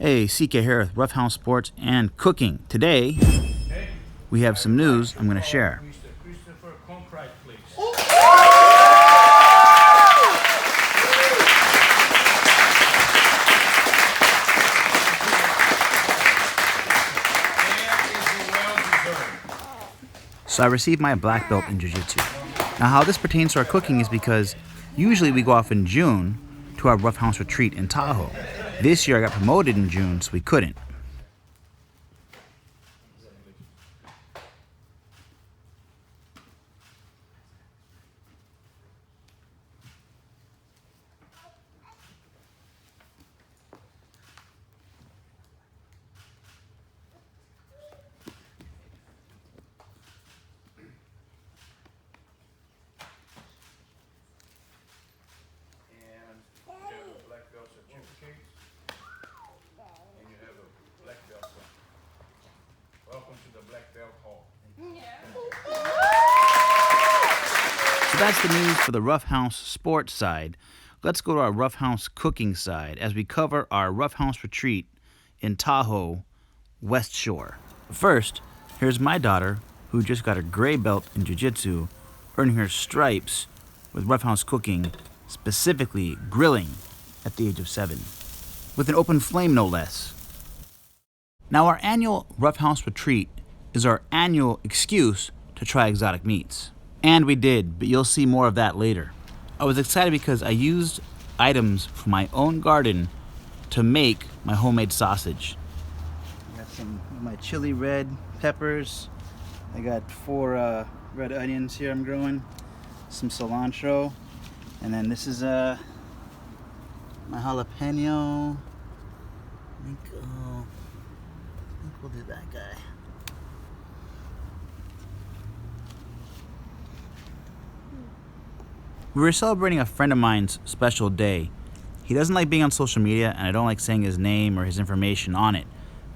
Hey, CK here with Roughhouse Sports and Cooking. Today, we have some news I'm going to share. C.Kronkright, please. So I received my black belt in Jiu-Jitsu. Now how this pertains to our cooking is because usually we go off in June to our Roughhouse retreat in Tahoe. This year I got promoted in June, so we couldn't. Welcome to the Black Belt Hall. So that's the news for the Roughhouse Sports side. Let's go to our Roughhouse Cooking side as we cover our Roughhouse retreat in Tahoe, West Shore. First, here's my daughter who just got a gray belt in Jiu-Jitsu, earning her stripes with Roughhouse Cooking, specifically grilling at the age of 7, with an open flame no less. Now our annual Roughhouse retreat is our annual excuse to try exotic meats. And we did, but you'll see more of that later. I was excited because I used items from my own garden to make my homemade sausage. I got some of my chili red peppers. I got 4 red onions here I'm growing, some cilantro, and then this is my jalapeno. I think we'll do that guy. We were celebrating a friend of mine's special day. He doesn't like being on social media, and I don't like saying his name or his information on it.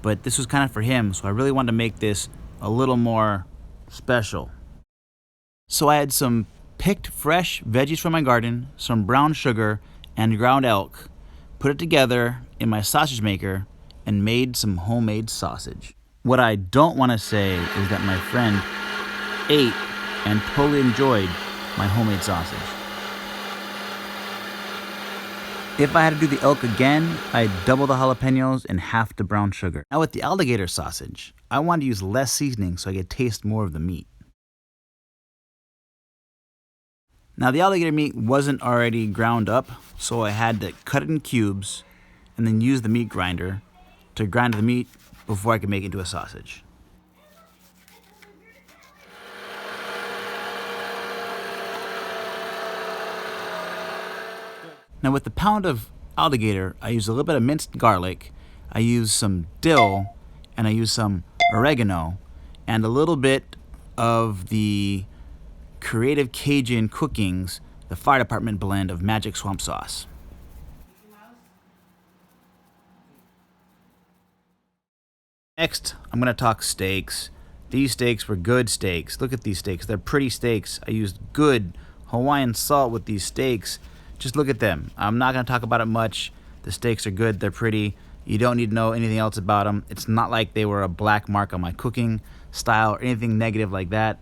But this was kind of for him, so I really wanted to make this a little more special. So I had some picked fresh veggies from my garden, some brown sugar, and ground elk, put it together in my sausage maker, and made some homemade sausage. What I don't want to say is that my friend ate and totally enjoyed my homemade sausage. If I had to do the elk again, I'd double the jalapenos and half the brown sugar. Now with the alligator sausage, I wanted to use less seasoning so I could taste more of the meat. Now the alligator meat wasn't already ground up, so I had to cut it in cubes and then use the meat grinder to grind the meat before I could make it into a sausage. Now with the pound of alligator, I used a little bit of minced garlic, I used some dill, and I used some oregano, and a little bit of the Creative Cajun Cooking's, the fire department blend of magic swamp sauce. Next, I'm going to talk steaks. These steaks were good steaks. Look at these steaks. They're pretty steaks. I used good Hawaiian salt with these steaks. Just look at them. I'm not going to talk about it much. The steaks are good. They're pretty. You don't need to know anything else about them. It's not like they were a black mark on my cooking style or anything negative like that.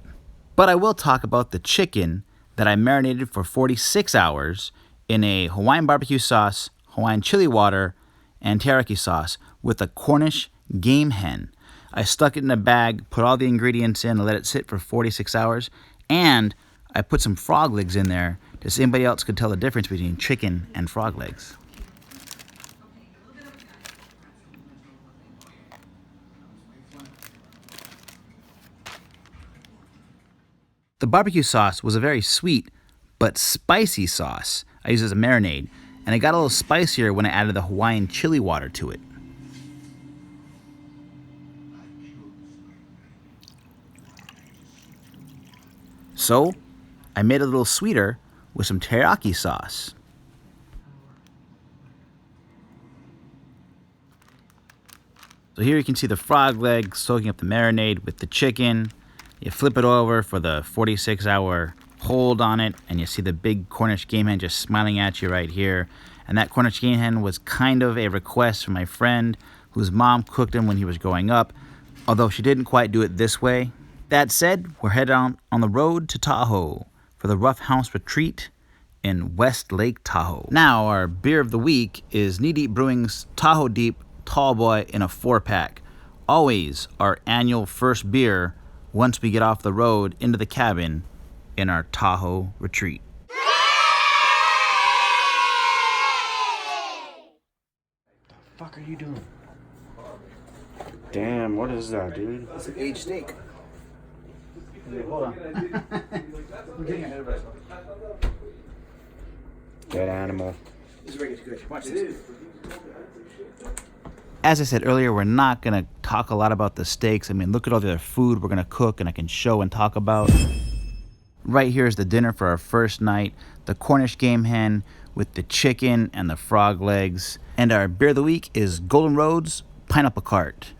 But I will talk about the chicken that I marinated for 46 hours in a Hawaiian barbecue sauce, Hawaiian chili water, and teriyaki sauce with a Cornish game hen. I stuck it in a bag, put all the ingredients in, and let it sit for 46 hours. And I put some frog legs in there so anybody else could tell the difference between chicken and frog legs. The barbecue sauce was a very sweet but spicy sauce I used as a marinade, and it got a little spicier when I added the Hawaiian chili water to it. So, I made it a little sweeter with some teriyaki sauce. So here you can see the frog leg soaking up the marinade with the chicken. You flip it over for the 46-hour hold on it, and you see the big Cornish game hen just smiling at you right here. And that Cornish game hen was kind of a request from my friend whose mom cooked him when he was growing up, although she didn't quite do it this way. That said, we're headed on the road to Tahoe for the Rough House Retreat in West Lake Tahoe. Now, our beer of the week is Knee Deep Brewing's Tahoe Deep Tall Boy in a 4-pack. Always our annual first beer once we get off the road into the cabin in our Tahoe retreat. What the fuck are you doing? Damn, what is that, dude? It's an aged steak. Hold on. We're getting ahead of ourselves. Dead animal. This is very good. Watch this. As I said earlier, we're not going to talk a lot about the steaks. I mean, look at all the other food we're going to cook and I can show and talk about. Right here is the dinner for our first night. The Cornish game hen with the chicken and the frog legs. And our beer of the week is Golden Road's Pineapple Cart.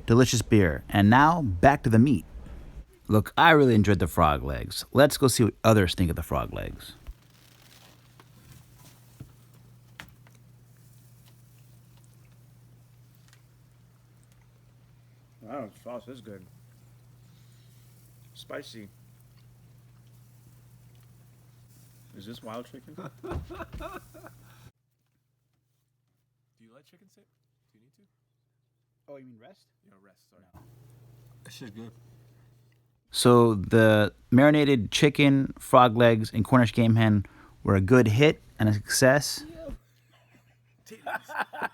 Delicious beer. And now, back to the meat. Look, I really enjoyed the frog legs. Let's go see what others think of the frog legs. Wow, sauce is good. Spicy. Is this wild chicken? Do you like chicken steak? Do you need to? Oh, you mean rest? Yeah, rest, sorry. That shit's good. So the marinated chicken, frog legs, and Cornish game hen were a good hit and a success.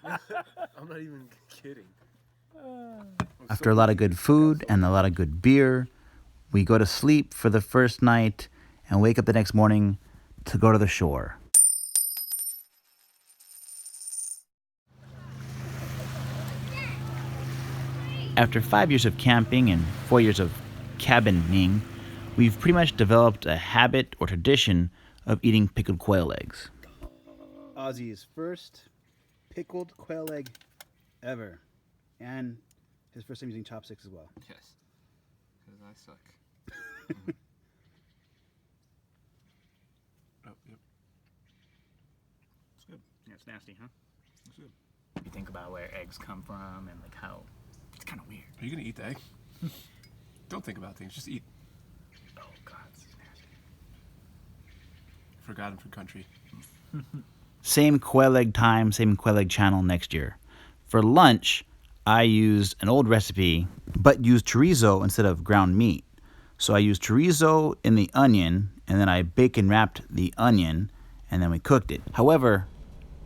I'm not even kidding. After a lot of good food and a lot of good beer, we go to sleep for the first night and wake up the next morning to go to the shore. After 5 years of camping and 4 years of cabining, we've pretty much developed a habit or tradition of eating pickled quail eggs. Ozzy's first pickled quail egg ever. And his first time using chopsticks as well. Yes. Because I suck. Oh, yep. It's good. Yeah, it's nasty, huh? It's good. You think about where eggs come from and like how it's kind of weird. Are you going to eat the egg? Don't think about things. Just eat. Oh God, this is nasty. Forgotten for country. Same quail egg time, same quail egg channel next year. For lunch, I used an old recipe, but used chorizo instead of ground meat. So I used chorizo in the onion, and then I bacon wrapped the onion, and then we cooked it. However,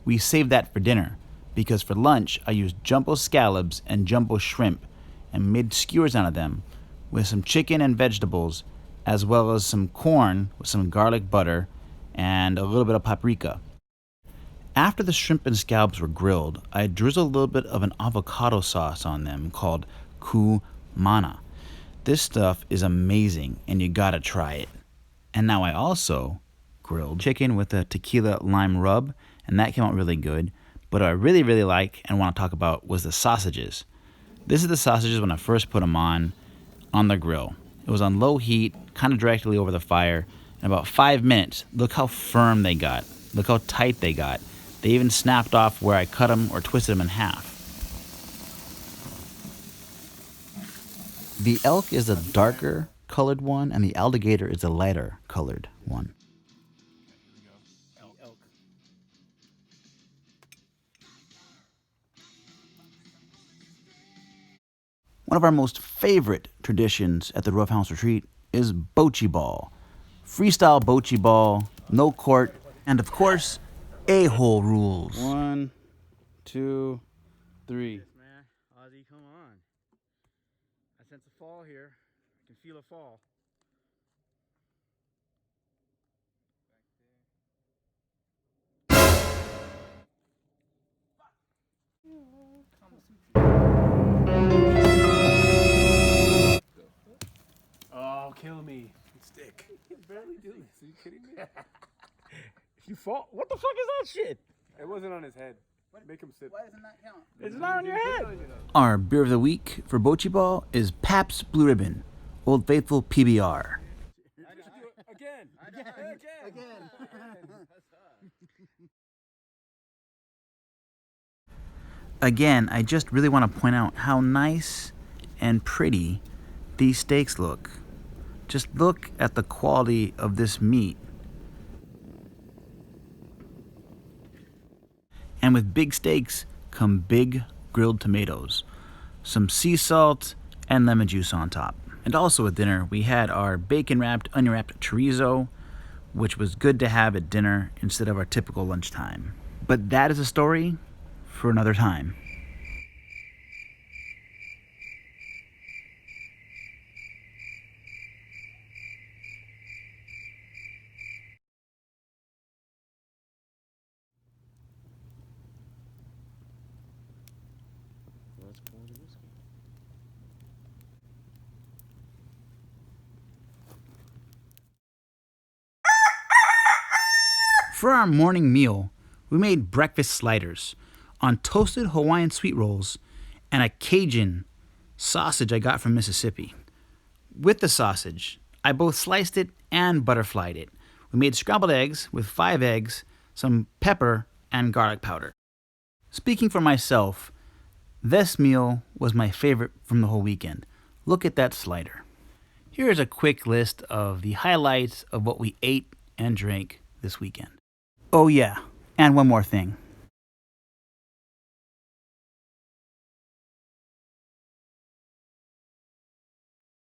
we saved that for dinner, because for lunch, I used jumbo scallops and jumbo shrimp, and made skewers out of them, with some chicken and vegetables, as well as some corn with some garlic butter, and a little bit of paprika. After the shrimp and scallops were grilled, I drizzled a little bit of an avocado sauce on them called kumana. This stuff is amazing and you gotta try it. And now I also grilled chicken with a tequila lime rub, and that came out really good. But what I really like and want to talk about was the sausages. This is the sausages when I first put them on the grill. It was on low heat, kind of directly over the fire. In about 5 minutes, look how firm they got. Look how tight they got. They even snapped off where I cut them or twisted them in half. The elk is a darker colored one, and the alligator is a lighter colored one. Here we go. Elk. One of our most favorite traditions at the Rough House Retreat is Bocce Ball. Freestyle Bocce Ball, no court, and of course, a-hole rules. 1, 2, 3. Man, Ozzy, come on. I sense a fall here. I can feel a fall. Oh, kill me. Stick. You can barely do this. Are you kidding me? If you fall, what the fuck is that shit? It wasn't on his head. Make him sit. Why doesn't that count? It's not on your head. Our beer of the week for Bocce Ball is Pabst Blue Ribbon, Old Faithful PBR. Again. Again, I just really want to point out how nice and pretty these steaks look. Just look at the quality of this meat. And with big steaks come big grilled tomatoes, some sea salt, and lemon juice on top. And also at dinner, we had our bacon-wrapped, onion-wrapped chorizo, which was good to have at dinner instead of our typical lunchtime. But that is a story for another time. Let's pour the whiskey. For our morning meal, we made breakfast sliders on toasted Hawaiian sweet rolls and a Cajun sausage I got from Mississippi. With the sausage, I both sliced it and butterflied it. We made scrambled eggs with 5 eggs, some pepper, and garlic powder. Speaking for myself, this meal was my favorite from the whole weekend. Look at that slider. Here is a quick list of the highlights of what we ate and drank this weekend. Oh yeah, and one more thing.